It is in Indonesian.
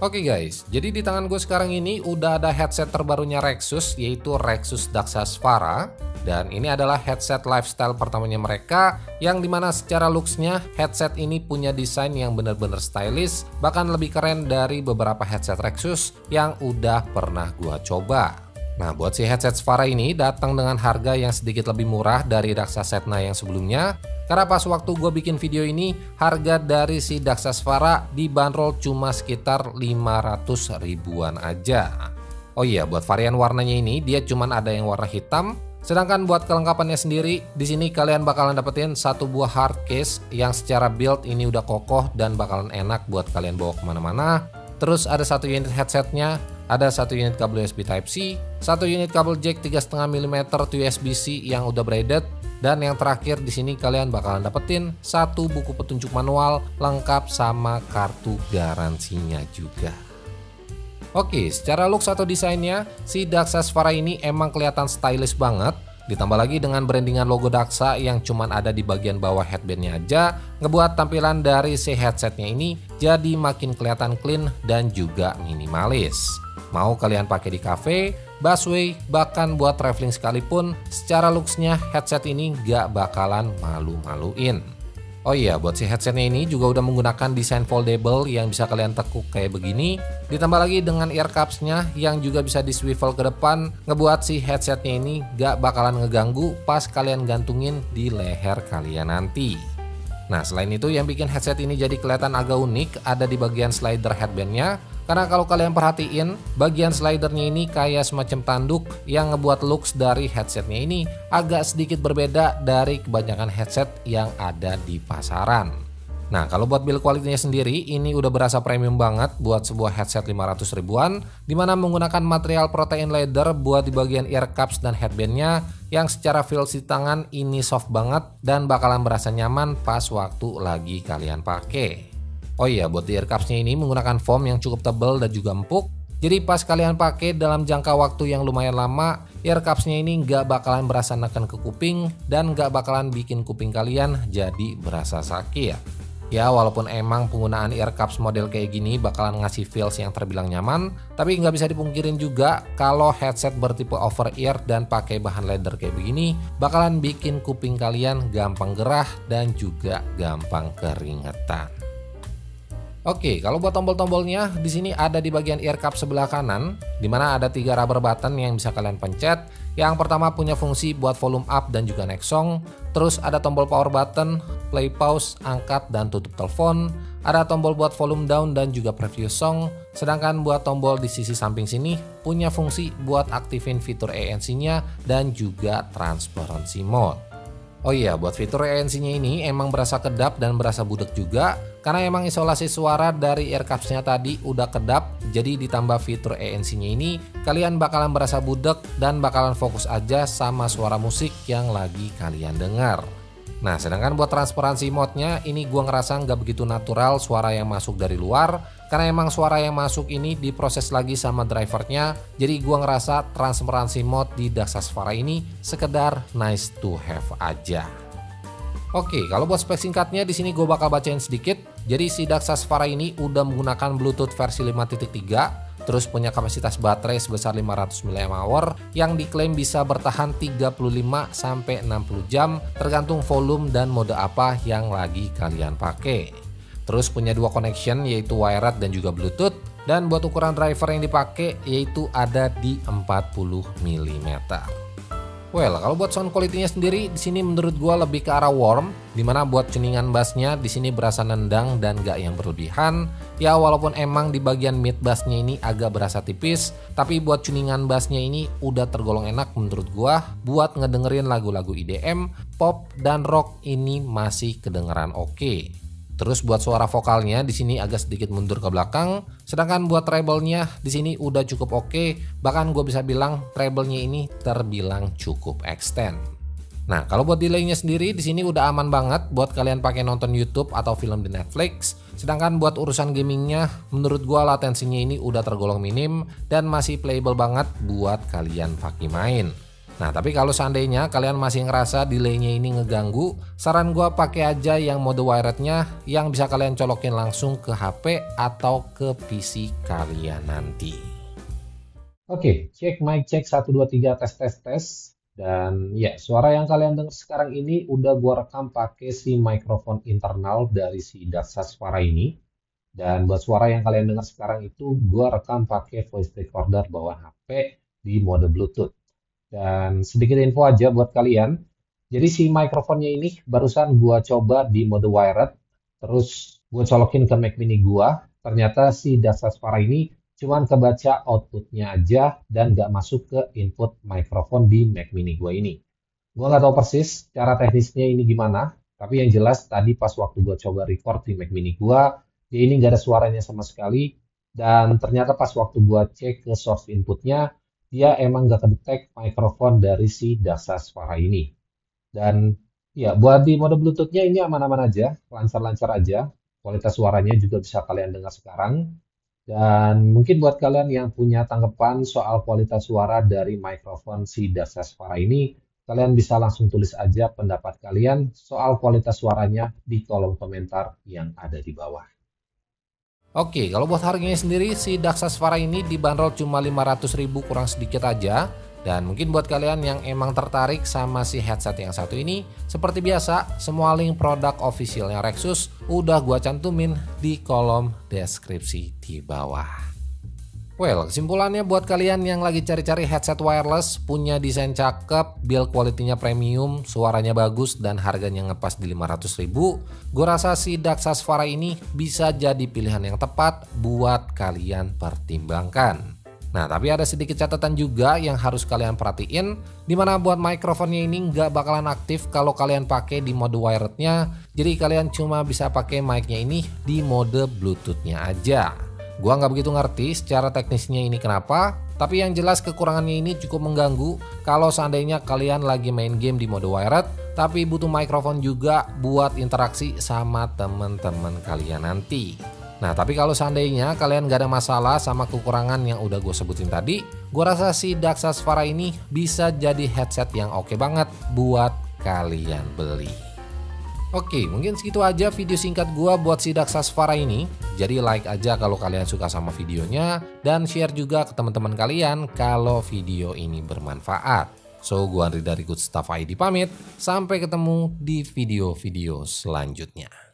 Oke guys, jadi di tangan gue sekarang ini udah ada headset terbarunya Rexus, yaitu Rexus Daxa Sfara. Dan ini adalah headset lifestyle pertamanya mereka, yang dimana secara looksnya headset ini punya desain yang bener-bener stylish, bahkan lebih keren dari beberapa headset Rexus yang udah pernah gue coba. Nah, buat si headset Sfara ini datang dengan harga yang sedikit lebih murah dari Daxa Setna yang sebelumnya. Karena pas waktu gue bikin video ini, harga dari si Daxa Sfara dibanderol cuma sekitar 500 ribuan aja. Oh iya, buat varian warnanya ini dia cuma ada yang warna hitam. Sedangkan buat kelengkapannya sendiri, di sini kalian bakalan dapetin satu buah hard case yang secara build ini udah kokoh dan bakalan enak buat kalian bawa kemana-mana. Terus ada satu unit headsetnya, ada satu unit kabel USB Type-C, satu unit kabel jack 3,5 mm to USB-C yang udah braided, dan yang terakhir di sini kalian bakalan dapetin satu buku petunjuk manual lengkap sama kartu garansinya juga. Oke, secara looks atau desainnya, si Daxa Sfara ini emang kelihatan stylish banget. Ditambah lagi dengan brandingan logo Daxa yang cuman ada di bagian bawah headbandnya aja, ngebuat tampilan dari si headsetnya ini jadi makin kelihatan clean dan juga minimalis. Mau kalian pakai di cafe, busway, bahkan buat traveling sekalipun, secara looksnya headset ini gak bakalan malu-maluin. Oh iya, buat si headsetnya ini juga udah menggunakan desain foldable yang bisa kalian tekuk kayak begini. Ditambah lagi dengan ear cupsnya yang juga bisa di swivel ke depan, ngebuat si headsetnya ini gak bakalan ngeganggu pas kalian gantungin di leher kalian nanti. Nah, selain itu yang bikin headset ini jadi kelihatan agak unik ada di bagian slider headbandnya. Karena kalau kalian perhatiin, bagian slidernya ini kayak semacam tanduk yang ngebuat looks dari headsetnya ini agak sedikit berbeda dari kebanyakan headset yang ada di pasaran. Nah, kalau buat build quality-nya sendiri, ini udah berasa premium banget buat sebuah headset 500 ribuan, dimana menggunakan material protein leather buat di bagian ear cups dan headbandnya, yang secara feel di tangan ini soft banget dan bakalan berasa nyaman pas waktu lagi kalian pakai. Oh iya, buat di ear cupsnya ini menggunakan foam yang cukup tebal dan juga empuk. Jadi pas kalian pakai dalam jangka waktu yang lumayan lama, ear cupsnya ini nggak bakalan berasa neken ke kuping dan nggak bakalan bikin kuping kalian jadi berasa sakit. Ya, walaupun emang penggunaan ear cups model kayak gini bakalan ngasih feels yang terbilang nyaman, tapi nggak bisa dipungkirin juga kalau headset bertipe over ear dan pakai bahan leather kayak begini bakalan bikin kuping kalian gampang gerah dan juga gampang keringetan. Oke, kalau buat tombol-tombolnya di sini ada di bagian ear cup sebelah kanan, di mana ada 3 rubber button yang bisa kalian pencet. Yang pertama punya fungsi buat volume up dan juga next song. Terus ada tombol power button, play pause, angkat dan tutup telepon. Ada tombol buat volume down dan juga preview song. Sedangkan buat tombol di sisi samping sini punya fungsi buat aktifin fitur ANC-nya dan juga transparency mode. Oh iya, buat fitur ANC-nya ini emang berasa kedap dan berasa budak juga, karena emang isolasi suara dari ear cups-nya tadi udah kedap. Jadi ditambah fitur ANC-nya ini, kalian bakalan berasa budak dan bakalan fokus aja sama suara musik yang lagi kalian dengar. Nah, sedangkan buat transparansi mode-nya ini gua ngerasa nggak begitu natural suara yang masuk dari luar, karena emang suara yang masuk ini diproses lagi sama drivernya. Jadi gua ngerasa transparansi mode di Daxa Sfara ini sekedar nice to have aja. Oke, kalau buat spek singkatnya di sini gue bakal bacain sedikit. Jadi si Daxa Sfara ini udah menggunakan Bluetooth versi 5.3. Terus punya kapasitas baterai sebesar 500 mAh yang diklaim bisa bertahan 35 sampai 60 jam tergantung volume dan mode apa yang lagi kalian pakai. Terus punya 2 connection yaitu wired dan juga Bluetooth, dan buat ukuran driver yang dipakai yaitu ada di 40 mm. Well, kalau buat sound quality-nya sendiri di sini menurut gua lebih ke arah warm, dimana buat tuningan bassnya di sini berasa nendang dan gak yang berlebihan. Ya, walaupun emang di bagian mid bassnya ini agak berasa tipis, tapi buat tuningan bassnya ini udah tergolong enak menurut gua. Buat ngedengerin lagu-lagu EDM, pop dan rock ini masih kedengeran oke. Terus buat suara vokalnya di sini agak sedikit mundur ke belakang, sedangkan buat treble-nya di sini udah cukup oke, bahkan gue bisa bilang treble-nya ini terbilang cukup extend. Nah, kalau buat delay-nya sendiri di sini udah aman banget buat kalian pakai nonton YouTube atau film di Netflix. Sedangkan buat urusan gamingnya, menurut gue latensinya ini udah tergolong minim dan masih playable banget buat kalian pakai main. Nah, tapi kalau seandainya kalian masih ngerasa delaynya ini ngeganggu, saran gua pakai aja yang mode wirednya yang bisa kalian colokin langsung ke HP atau ke PC kalian nanti. Oke, cek mic cek 1 2 3 tes. Dan ya, suara yang kalian dengar sekarang ini udah gua rekam pakai si mikrofon internal dari si Daxas Vara ini. Dan buat suara yang kalian dengar sekarang itu gua rekam pakai voice recorder bawaan HP di mode Bluetooth. Dan sedikit info aja buat kalian. Jadi si mikrofonnya ini barusan gua coba di mode wired, terus gua colokin ke Mac Mini gua. Ternyata si Daxas Vara ini cuman kebaca outputnya aja dan nggak masuk ke input mikrofon di Mac Mini gua ini. Gua nggak tahu persis cara teknisnya ini gimana, tapi yang jelas tadi pas waktu gua coba record di Mac Mini gua, dia ini nggak ada suaranya sama sekali. Dan ternyata pas waktu gua cek ke source inputnya, dia emang nggak kedetek mikrofon dari si Daxas Vara ini. Dan ya buat di mode Bluetooth-nya ini aman-aman aja, lancar-lancar aja. Kualitas suaranya juga bisa kalian dengar sekarang. Dan mungkin buat kalian yang punya tanggapan soal kualitas suara dari mikrofon si Daxas Vara ini, kalian bisa langsung tulis aja pendapat kalian soal kualitas suaranya di kolom komentar yang ada di bawah. Oke, kalau buat harganya sendiri si Daxas Vara ini dibanderol cuma 500.000 kurang sedikit aja. Dan mungkin buat kalian yang emang tertarik sama si headset yang satu ini, seperti biasa semua link produk officialnya Rexus udah gua cantumin di kolom deskripsi di bawah. Well, kesimpulannya buat kalian yang lagi cari-cari headset wireless, punya desain cakep, build quality-nya premium, suaranya bagus, dan harganya ngepas di 500.000, gue rasa si Daxas Vara ini bisa jadi pilihan yang tepat buat kalian pertimbangkan. Nah, tapi ada sedikit catatan juga yang harus kalian perhatiin, dimana buat mikrofonnya ini nggak bakalan aktif kalau kalian pakai di mode wirednya, jadi kalian cuma bisa pakai mic-nya ini di mode Bluetooth-nya aja. Gua nggak begitu ngerti secara teknisnya ini kenapa, tapi yang jelas kekurangannya ini cukup mengganggu kalau seandainya kalian lagi main game di mode wired, tapi butuh mikrofon juga buat interaksi sama teman-teman kalian nanti. Nah, tapi kalau seandainya kalian nggak ada masalah sama kekurangan yang udah gue sebutin tadi, gue rasa si Daxas Vara ini bisa jadi headset yang oke banget buat kalian beli. Oke, mungkin segitu aja video singkat gua buat si Daxas Vara ini. Jadi like aja kalau kalian suka sama videonya, dan share juga ke teman-teman kalian kalau video ini bermanfaat. So, gua Andri dari Good Stuff ID pamit. Sampai ketemu di video-video selanjutnya.